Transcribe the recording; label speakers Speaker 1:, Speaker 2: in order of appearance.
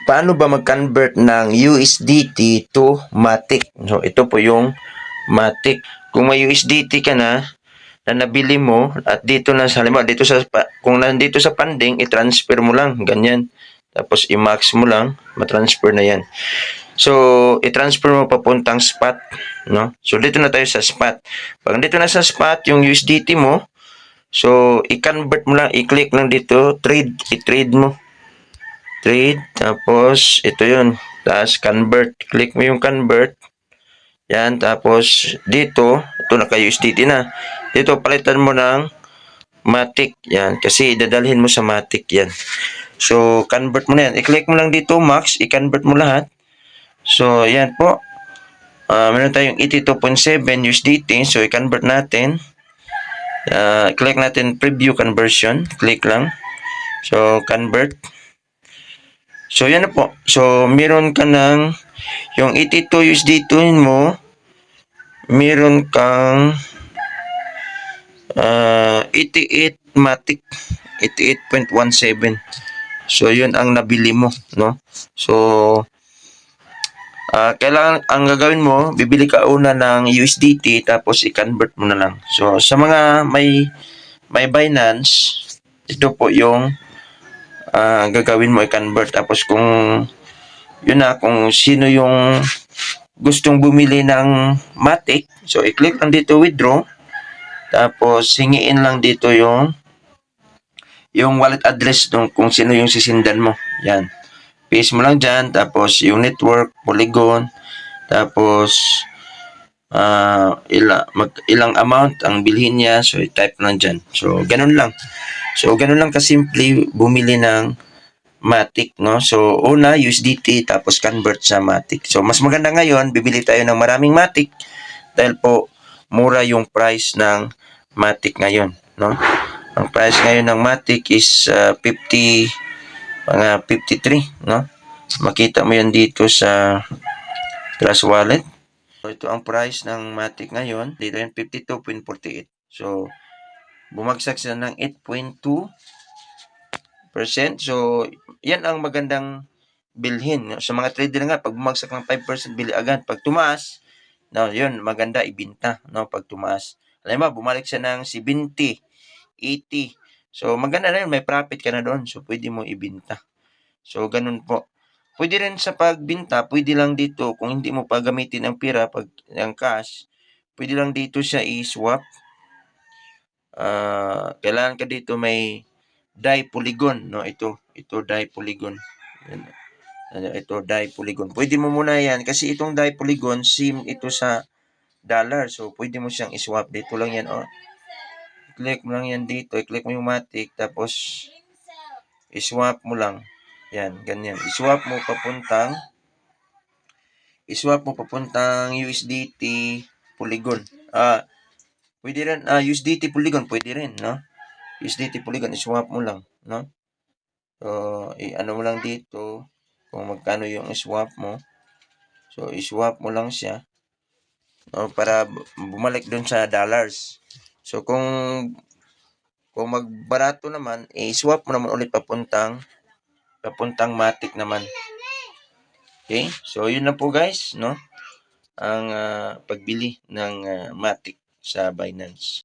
Speaker 1: paano ba mag-convert ng USDT to Matic? So, ito po yung Matic. Kung may USDT ka na nabili mo at dito na sa halimbawa dito sa kung nandito sa funding i-transfer mo lang ganyan tapos i-max mo lang ma-transfer na yan. So i-transfer mo papuntang spot, no? So dito na tayo sa spot. Pag dito na sa spot yung USDT mo, so i-convert mo lang, i-click lang dito trade, i-trade mo. Trade tapos ito yun. Tapos convert, click mo yung convert. Yan, tapos dito, ito naka-USDT na. Dito, palitan mo ng Matic. Yan, kasi dadalhin mo sa Matic yan. So, convert mo na yan. I-click mo lang dito, max. I-convert mo lahat. So, yan po. Meron tayong 82.7 USDT. So, i-convert natin. Click natin preview conversion. Click lang. So, convert. So, yan na po. So, meron ka ng yung 82 USDT mo, meron kang 88 Matic 88.17. So yun ang nabili mo, no? So kailangan ang gagawin mo, bibili ka una ng USDT tapos i-convert mo na lang. So sa mga may Binance, ito po yung gagawin mo, i-convert. Tapos kung yun na, kung sino yung gustong bumili ng Matic, so i-click lang dito withdraw. Tapos hingiin lang dito yung wallet address nung kung sino yung sisindan mo. Yan. Paste mo lang dyan. Tapos yung network, Polygon. Tapos ilang amount ang bilhin niya. So i-type lang dyan. So ganun lang. So ganun lang kasimple bumili ng Matic, no? So una USDT tapos convert sa Matic. So mas maganda ngayon bibili tayo ng maraming Matic dahil po mura yung price ng Matic ngayon, no? Ang price ngayon ng Matic is 53, no? Makita mo yan dito sa Trust Wallet. So ito ang price ng Matic ngayon, dito yan 52.48. So bumagsak siya ng 8.2%. So, yan ang magandang bilhin. Sa mga trader nga, pag bumagsak ng 5%, bili agad. Pag tumaas, no, yun, maganda ibinta, no, pag tumaas. Alam mo, bumalik siya ng 70, 80. So, maganda na yun, may profit ka na doon. So, pwede mo ibinta. So, ganun po. Pwede rin sa pagbinta, pwede lang dito, kung hindi mo pa gamitin ang pera, pag ang cash, pwede lang dito siya i-swap. Kailangan ka dito may DAI Polygon, no? Ito DAI Polygon. Ito DAI Polygon. Pwede mo muna yan kasi itong DAI Polygon sim ito sa dollar. So pwede mo siyang i-swap dito lang yan, oh. Click mo lang yan dito, i-click mo yung Matic tapos i-swap mo lang. Yan, ganyan. I-swap mo papuntang USDT Polygon. Pwede rin USDT Polygon, pwede rin, no? USDT Polygon, i-swap mo lang, no? So, ano mo lang dito, kung magkano yung i-swap mo. So, i-swap mo lang siya, no? Para bumalik dun sa dollars. So, kung magbarato naman, i-swap mo naman ulit papuntang Matic naman. Okay? So, yun na po guys, no? Ang pagbili ng Matic sa Binance.